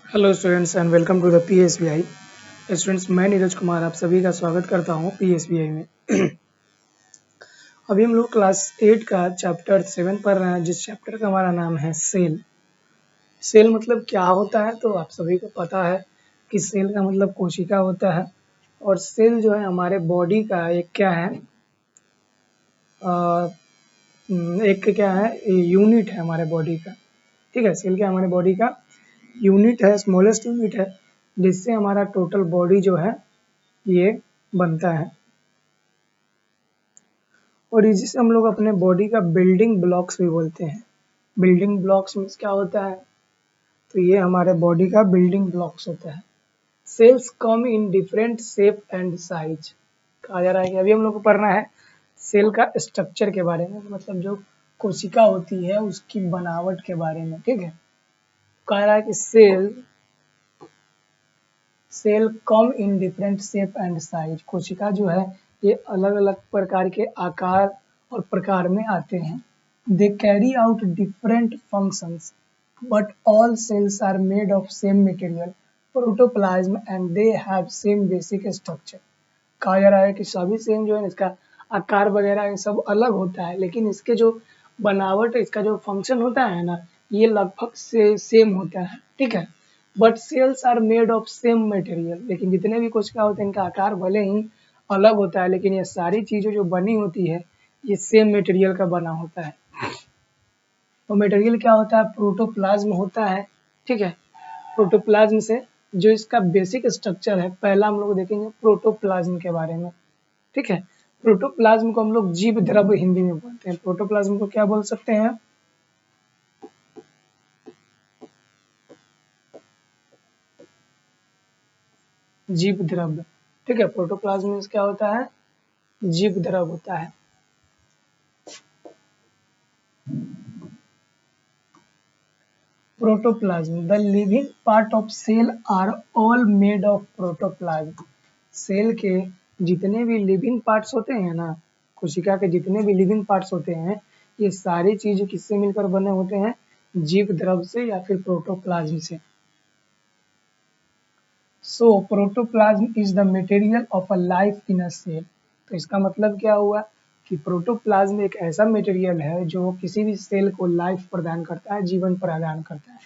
Hello students and welcome to the PSBI. Students, मैं नीरज कुमार आप सभी का स्वागत करता हूं पीएसबीआई में। अभी हम लोग क्लास 8 का चैप्टर 7 पढ़ रहे हैं, जिस चैप्टर का हमारा नाम है सेल। सेल मतलब क्या होता है, तो आप सभी को पता है कि सेल का मतलब कोशिका होता है। और सेल जो है हमारे बॉडी का एक क्या है, अ, एक क्या है, यूनिट है हमारे बॉडी का। ठीक है, सेल क्या हमारे बॉडी का यूनिट है, स्मॉलेस्ट यूनिट है, जिससे हमारा टोटल बॉडी जो है ये बनता है। और जिसे हम लोग अपने बॉडी का बिल्डिंग ब्लॉक्स भी बोलते हैं। बिल्डिंग ब्लॉक्स मीन्स क्या होता है, तो ये हमारे बॉडी का बिल्डिंग ब्लॉक्स होता है। Cells come in different shape and size. कहा जा रहा है कि अभी हम लोग को पढ़ना है सेल का स्ट्रक्चर के बारे में, मतलब जो कोशिका होती है उसकी बनावट के बारे में। ठीक है, कह रहा है कि cell come in different shape and size. कोशिका जो है ये अलग अलग प्रकार के आकार और प्रकार में आते हैं। They carry out different functions but all cells are made of same material protoplasm and they have same basic structure. कहा जा रहा है कि सभी सेल जो है इसका आकार वगैरह ये सब अलग होता है, लेकिन इसके जो बनावट, इसका जो फंक्शन होता है ना, ये लगभग से सेम होता है। ठीक है, but cells are made of same material. लेकिन जितने भी कोशिका होते हैं इनका आकार भले ही अलग होता है, लेकिन ये सारी चीजें जो बनी होती है ये सेम मटेरियल का बना होता है। तो मटेरियल क्या होता है, प्रोटोप्लाज्म होता है। ठीक है, प्रोटोप्लाज्म से जो इसका बेसिक स्ट्रक्चर है, पहला हम लोग देखेंगे प्रोटोप्लाज्म के बारे में। ठीक है, प्रोटोप्लाज्म को हम लोग जीव द्रव्य हिंदी में बोलते हैं। प्रोटोप्लाज्म को क्या बोल सकते हैं, जीव द्रव्य। ठीक है, प्रोटोप्लाज्म में क्या होता है, जीव द्रव्य होता है। Protoplasm, the living part of cell are all made of protoplasm. Cell के जितने भी लिविंग पार्ट्स होते हैं ना, कोशिका के जितने भी लिविंग पार्ट्स होते हैं, ये सारी चीजें किससे मिलकर बने होते हैं, जीव द्रव्य से या फिर प्रोटोप्लाज्म से। So protoplasm is the material of a life in a cell. तो इसका मतलब क्या हुआ कि प्रोटोप्लाज्म एक ऐसा मटेरियल है जो किसी भी सेल को लाइफ प्रदान करता है, जीवन प्रदान करता है।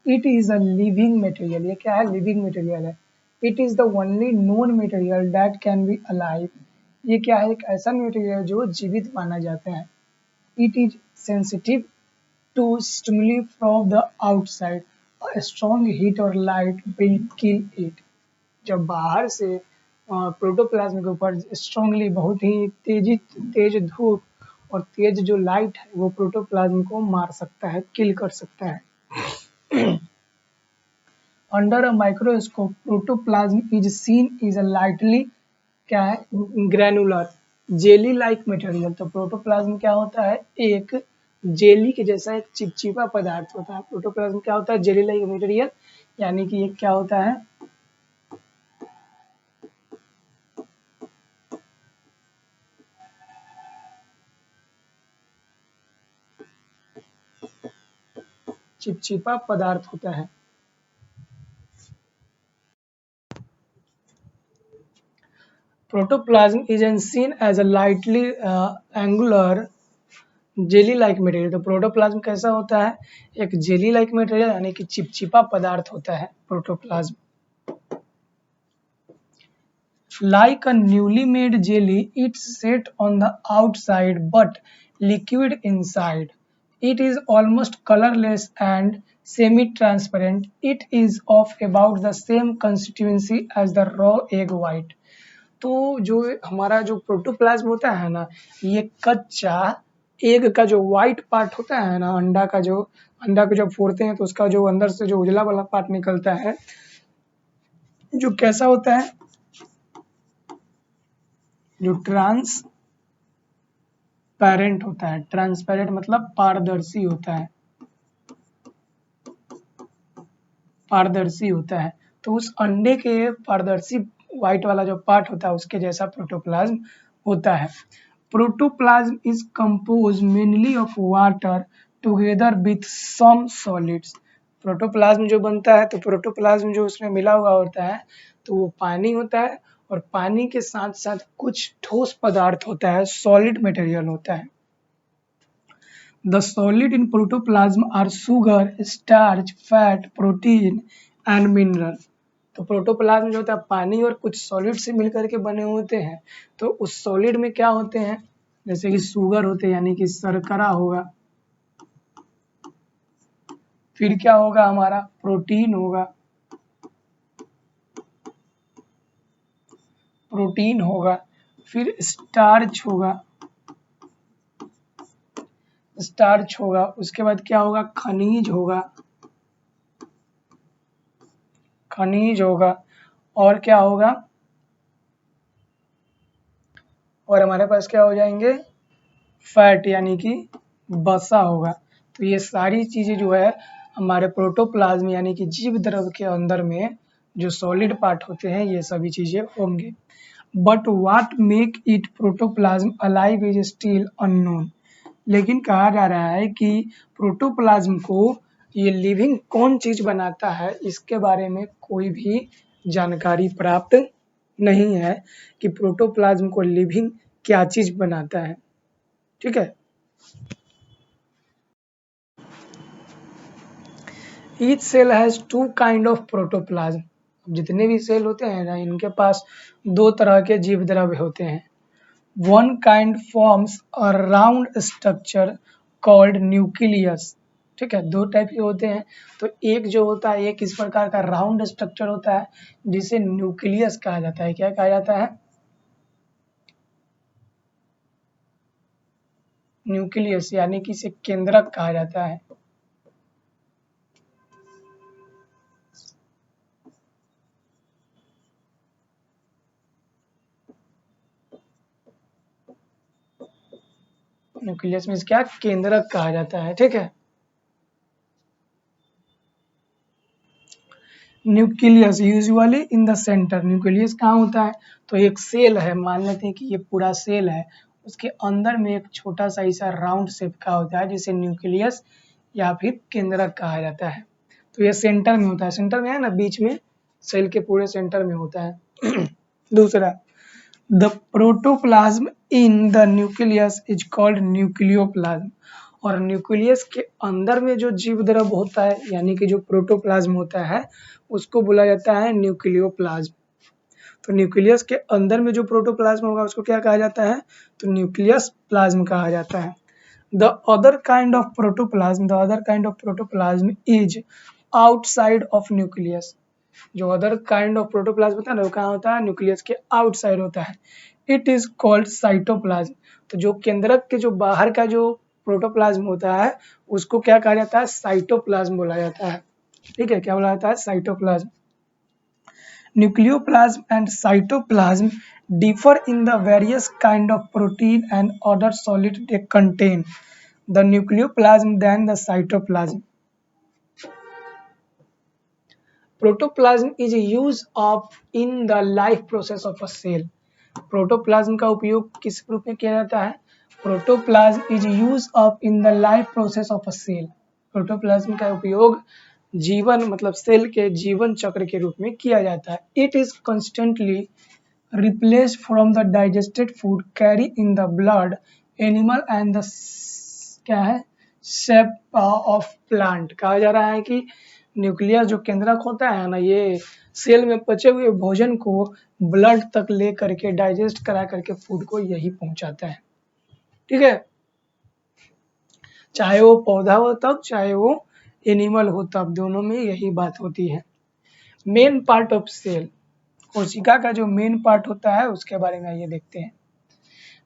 It is a living material. ये क्या है, लिविंग मटेरियल है। It is the only known material that can be alive. ये क्या है, एक ऐसा मटेरियल जो जीवित माना जाता है। It is sensitive to stimuli from the outside. A strong heat or light will kill it। जब बाहर से प्रोटोप्लाज्म के ऊपर स्ट्रांगली, बहुत ही तेज धूप और तेज जो लाइट है वो प्रोटोप्लाज्म को मार सकता है, किल कर सकता है। Under a microscope protoplasm is seen is a lightly, क्या है, ग्रैनुलर जेली लाइक मटेरियल। तो प्रोटोप्लाज्म क्या होता है, एक जेली के जैसा एक चिपचिपा पदार्थ होता है। प्रोटोप्लाज्म क्या होता है, जेली लाइक मटेरियल, यानी कि ये क्या होता है, चिपचिपा पदार्थ होता है। Protoplasm is seen as a lightly angular jelly like material. तो प्रोटोप्लाज्म कैसा होता है, एक जेली लाइक मटेरियल यानी कि चिपचिपा पदार्थ होता है protoplasm. Like a newly made jelly, it's set on the outside but liquid inside. It is almost colorless and semi-transparent. It is of about the same constituency as the raw egg white. तो जो हमारा जो protoplasm होता है ना, ये कच्चा egg का जो व्हाइट पार्ट होता है ना, अंडा को जब फोड़ते हैं तो उसका जो अंदर से जो उजला वाला पार्ट निकलता है, जो कैसा होता है, जो ट्रांसपेरेंट होता है। ट्रांसपेरेंट मतलब पारदर्शी होता है, पारदर्शी होता है। तो उस अंडे के पारदर्शी व्हाइट वाला जो पार्ट होता है उसके जैसा प्रोटोप्लाज्म होता है। Protoplasm is compose mainly of water together with some solids. Protoplasm जो बनता है तो प्रोटोप्लाज्म जो उसमें मिला हुआ होता है तो वो पानी होता है और पानी के साथ साथ कुछ ठोस पदार्थ होता है, सॉलिड मटेरियल होता है। The solid in protoplasm are sugar, starch, fat, protein and mineral। तो प्रोटोप्लाज्म जो होता है पानी और कुछ सॉलिड से मिलकर के बने होते हैं। तो उस सॉलिड में क्या होते हैं, जैसे कि शुगर होते हैं यानी कि शर्करा होगा, फिर क्या होगा हमारा प्रोटीन होगा, फिर स्टार्च होगा, उसके बाद क्या होगा खनिज होगा और क्या होगा, और हमारे पास क्या हो जाएंगे फैट यानी कि वसा होगा। तो ये सारी चीजें जो है हमारे प्रोटोप्लाज्म यानी कि जीव द्रव के अंदर में जो सॉलिड पार्ट होते हैं ये सभी चीजें होंगे। But what make it protoplasm alive is still unknown. लेकिन कहा जा रहा है कि प्रोटोप्लाज्म को ये लिविंग कौन चीज बनाता है इसके बारे में कोई भी जानकारी प्राप्त नहीं है कि प्रोटोप्लाज्म को लिविंग क्या चीज बनाता है। ठीक है, each cell has two kind of protoplasm. जितने भी सेल होते हैं ना इनके पास दो तरह के जीव द्रव्य होते हैं। One kind forms a round structure called nucleus. ठीक है, दो टाइप के होते हैं। तो एक जो होता है एक इस प्रकार का राउंड स्ट्रक्चर होता है जिसे न्यूक्लियस कहा जाता है। क्या कहा जाता है, न्यूक्लियस यानी कि इसे केंद्रक कहा जाता है। न्यूक्लियस मीन्स क्या, केंद्रक कहा जाता है। ठीक है, nucleus usually in the centre. Nucleus कहाँ होता है, तो एक सेल है, मान लेते हैं कि ये पूरा सेल है, उसके अंदर में एक छोटा सा ऐसा राउंड शेप का होता है जिसे न्यूक्लियस या फिर केंद्रक कहा जाता है। तो ये सेंटर में होता है, सेंटर में है ना, बीच में सेल के पूरे सेंटर में होता है। दूसरा, the protoplasm in the nucleus is called nucleoplasm. और न्यूक्लियस के अंदर में जो जीव द्रव होता है यानी कि जो प्रोटोप्लाज्म होता है उसको बोला जाता है न्यूक्लियोप्लाज्म। तो न्यूक्लियस के अंदर में जो प्रोटोप्लाज्म होगा उसको क्या कहा जाता है, तो न्यूक्लियस प्लाज्म कहा जाता है। The other kind of protoplasm is outside of nucleus. जो अदर काइंड ऑफ प्रोटोप्लाज्म होता है ना वो कहाँ होता है, न्यूक्लियस के आउटसाइड होता है। It is called cytoplasm. तो जो केंद्रक के जो बाहर का जो प्रोटोप्लाज्म होता है उसको क्या कहा जाता है, साइटोप्लाज्म बोला जाता है। ठीक है, क्या बोला जाता है, cytoplasm. Nucleoplasm and cytoplasm differ in the various kind of protein and other solid they contain, the nucleoplasm than the cytoplasm. Protoplasm is used of in the life process of a cell. Protoplasm का उपयोग किस रूप में किया जाता है, protoplasm is use of in the life process of a cell. Protoplasm का उपयोग जीवन मतलब सेल के जीवन चक्र के रूप में किया जाता है। It is constantly replaced from the digested food carry in the blood animal and the क्या है सेप ऑफ प्लांट। कहा जा रहा है कि न्यूक्लियस जो केंद्रक होता है ना ये सेल में बचे हुए भोजन को ब्लड तक ले करके डाइजेस्ट करा करके फूड को यही पहुंचाता है। ठीक है, चाहे वो पौधा हो तब चाहे वो एनिमल हो तब, दोनों में यही बात होती है। मेन पार्ट ऑफ सेल, कोशिका का जो मेन पार्ट होता है उसके बारे में ये देखते हैं।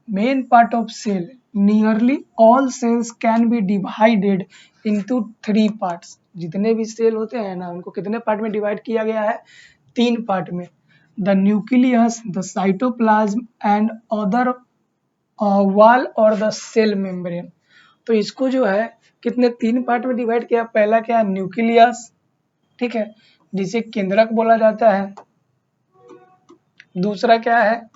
Main part of cell, nearly all cells can be divided into 3 parts. जितने भी सेल होते हैं ना उनको कितने पार्ट में डिवाइड किया गया है, 3 पार्ट में। The nucleus, the cytoplasm and other wall और द सेल मेम्ब्रेन। तो इसको जो है कितने 3 पार्ट में डिवाइड किया। पहला क्या है, न्यूक्लियस, ठीक है, जिसे केंद्रक बोला जाता है। दूसरा क्या है,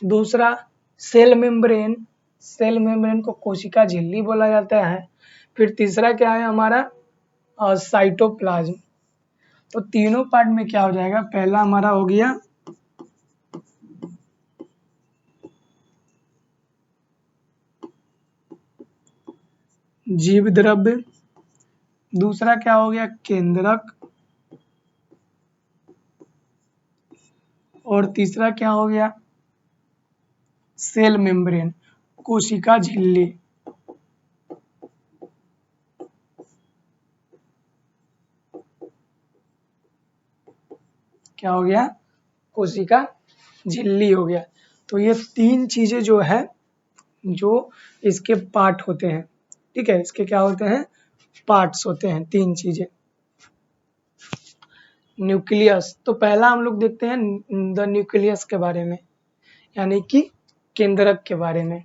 दूसरा सेल मेम्ब्रेन, सेल मेम्ब्रेन को कोशिका झिल्ली बोला जाता है। फिर तीसरा क्या है हमारा और साइटोप्लाज्म। तो तीनों पार्ट में क्या हो जाएगा, पहला हमारा हो गया जीव द्रव्य, दूसरा क्या हो गया केंद्रक, और तीसरा क्या हो गया सेल मेम्ब्रेन, कोशिका झिल्ली। क्या हो गया, कोशिका झिल्ली हो गया। तो ये तीन चीजें जो है जो इसके पार्ट होते हैं, ठीक है, इसके क्या होते हैं पार्ट्स होते हैं, तीन चीजें। न्यूक्लियस, तो पहला हम लोग देखते हैं द न्यूक्लियस के बारे में, यानी कि केंद्रक के बारे में।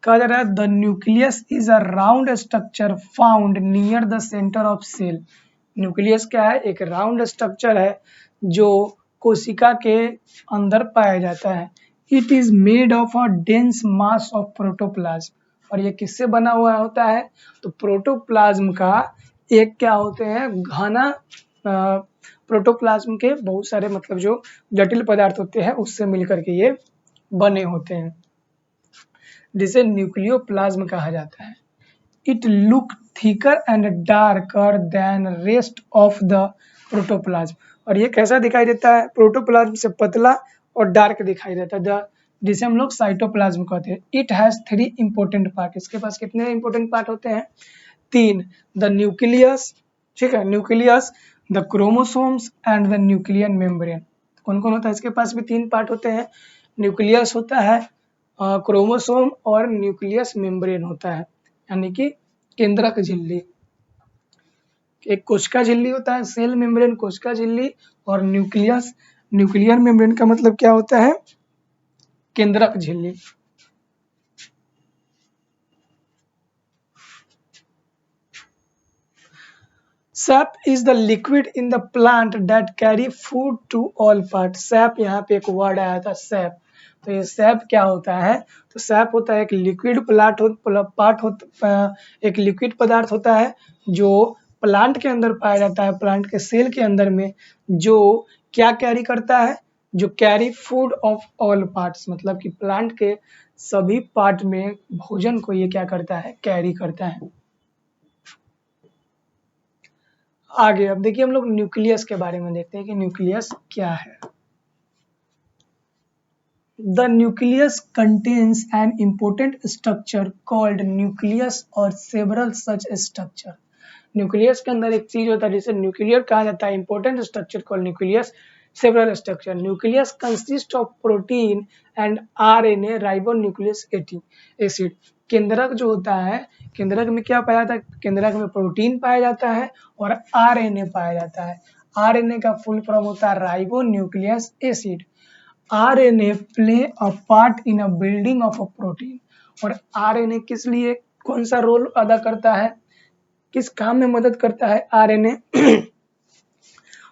कहा जा रहा है the nucleus is a round structure found near the centre of cell. Nucleus क्या है, एक राउंड स्ट्रक्चर है जो कोशिका के अंदर पाया जाता है। It is made of a dense mass of protoplasm, और ये किससे बना हुआ होता है, तो प्रोटोप्लाज्म का एक क्या होते हैं घना, प्रोटोप्लाज्म के बहुत सारे मतलब जो जटिल पदार्थ होते हैं उससे मिलकर के ये बने होते हैं, जिसे न्यूक्लियोप्लाज्म कहा जाता है। It look thicker and darker then rest of the protoplasm, और ये कैसा दिखाई देता है, प्रोटोप्लाज्म से पतला और डार्क दिखाई देता है, जिसे हम लोग साइटोप्लाज्म कहते हैं। इट हैज 3 इंपॉर्टेंट पार्ट, इसके पास कितने इंपॉर्टेंट पार्ट होते हैं, 3। द न्यूक्लियस, ठीक है, nucleus, the chromosomes and the nuclear membrane. कौन कौन होता है इसके पास भी 3 पार्ट होते हैं, न्यूक्लियस होता है, क्रोमोसोम और न्यूक्लियस मेम्ब्रेन होता है, यानी कि केंद्रक झिल्ली। एक कोशिका झिल्ली होता है, सेल मेम्ब्रेन कोशिका झिल्ली, और न्यूक्लियस, न्यूक्लियर मेम्ब्रेन का मतलब क्या होता है केंद्रक झिल्ली। Sap is the liquid in the plant that carry food to all part. Sap, यहाँ पे एक वर्ड आया था सैप, तो ये सैप क्या होता है, तो सैप होता है एक लिक्विड एक लिक्विड पदार्थ होता है जो प्लांट के अंदर पाया जाता है, प्लांट के सेल के अंदर में, जो क्या कैरी करता है, जो carry food of all parts, मतलब कि प्लांट के सभी पार्ट में भोजन को ये क्या करता है कैरी करता है। आगे अब देखिए हम लोग न्यूक्लियस के बारे में देखते हैं कि न्यूक्लियस क्या है। The nucleus contains an important structure called nucleus और several such structure। न्यूक्लियस के अंदर एक चीज होता है जिसे न्यूक्लियर कहा जाता है, important structure called nucleus, several structure. Nucleus consist of protein and RNA ribonucleic acid. केंद्रक जो होता है, केंद्रक में क्या पाया जाता है, केंद्रक में प्रोटीन पाया जाता है और आरएनए पाया जाता है। आरएनए का फुल फॉर्म होता है ribonucleic acid. RNA play a part in a building of a protein, और आरएनए किस लिए कौन सा रोल अदा करता है, किस काम में मदद करता है आरएनए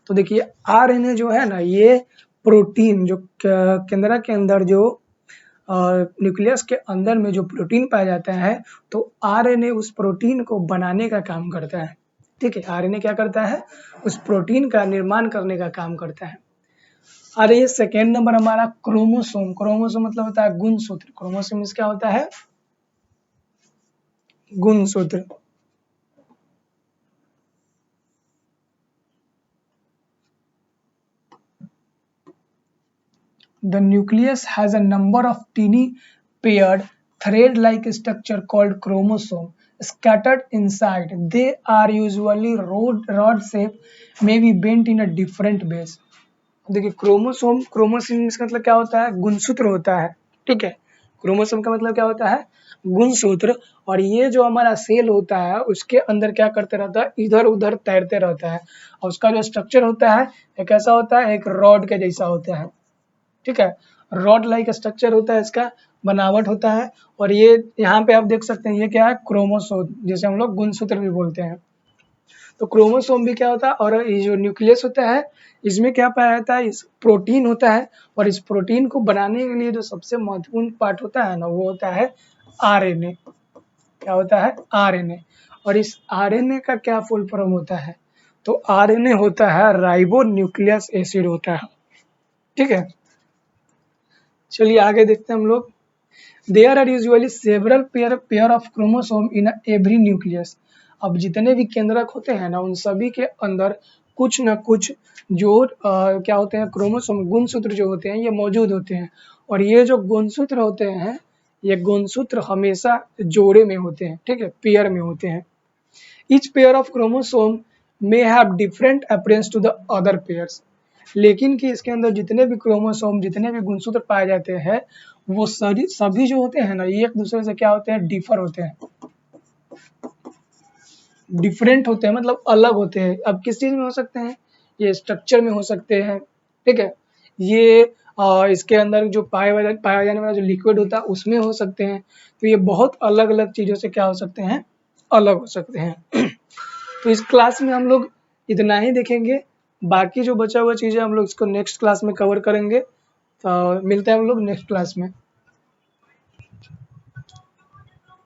तो देखिए आरएनए जो है ना, ये प्रोटीन जो केंद्रक के अंदर जो न्यूक्लियस के अंदर में जो प्रोटीन पाया जाता है, तो आरएनए उस प्रोटीन को बनाने का काम करता है। ठीक है, आरएनए क्या करता है, उस प्रोटीन का निर्माण करने का काम करता है। और ये सेकेंड नंबर हमारा क्रोमोसोम। क्रोमोसोम मतलब होता है गुणसूत्र। क्रोमोसोम क्या होता है, गुणसूत्र। The nucleus has a number of tiny paired thread-like structure called chromosome scattered inside. They are usually rod shape, may be bent in a different ways. देखिए क्रोमोसोम, क्रोमोसोम इसका मतलब क्या होता है, गुणसूत्र होता है। ठीक है, क्रोमोसोम का मतलब क्या होता है, गुणसूत्र। और ये जो हमारा सेल होता है उसके अंदर क्या करते रहता है, इधर उधर तैरते रहता है, और उसका जो स्ट्रक्चर होता है एक ऐसा होता है, एक रॉड के जैसा होता है। ठीक है, रॉड लाइक स्ट्रक्चर होता है, इसका बनावट होता है। और ये यहाँ पे आप देख सकते हैं ये क्या है, क्रोमोसोम, जिसे हम लोग गुणसूत्र भी बोलते हैं। तो क्रोमोसोम भी क्या होता है, और ये जो न्यूक्लियस होता है इसमें क्या पाया जाता है, इस प्रोटीन होता है, और इस प्रोटीन को बनाने के लिए जो सबसे महत्वपूर्ण पार्ट होता है ना, वो होता है आरएनए। क्या होता है, आरएनए। और इस आरएनए का क्या फुल फॉर्म होता है? तो आरएनए होता है राइबो न्यूक्लियस एसिड होता है। ठीक है, चलिए आगे देखते हैं हम लोग। There are usually several pair of chromosome in every nucleus. अब जितने भी केंद्रक होते हैं ना, उन सभी के अंदर कुछ न कुछ जो क्या होते हैं, क्रोमोसोम गुणसूत्र जो होते हैं ये मौजूद होते हैं। और ये जो गुणसूत्र होते हैं, ये गुणसूत्र हमेशा जोड़े में होते हैं, ठीक है, पेयर में होते हैं। Each pair of chromosome may have different appearance to the other pairs. लेकिन कि इसके अंदर जितने भी क्रोमोसोम, जितने भी गुणसूत्र पाए जाते हैं, वो सभी जो होते हैं ना, ये एक दूसरे से क्या होते हैं, डिफर होते हैं, डिफरेंट होते हैं, मतलब अलग होते हैं। अब किस चीज में हो सकते हैं? ये स्ट्रक्चर में हो सकते हैं, ठीक है, ये इसके अंदर जो पाया जाने वाला जो लिक्विड होता है उसमें हो सकते हैं। तो ये बहुत अलग अलग चीजों से क्या हो सकते हैं, अलग हो सकते हैं। तो इस क्लास में हम लोग इतना ही देखेंगे, बाकी जो बचा हुआ चीज़ें हम लोग इसको नेक्स्ट क्लास में कवर करेंगे। तो मिलते हैं हम लोग नेक्स्ट क्लास में।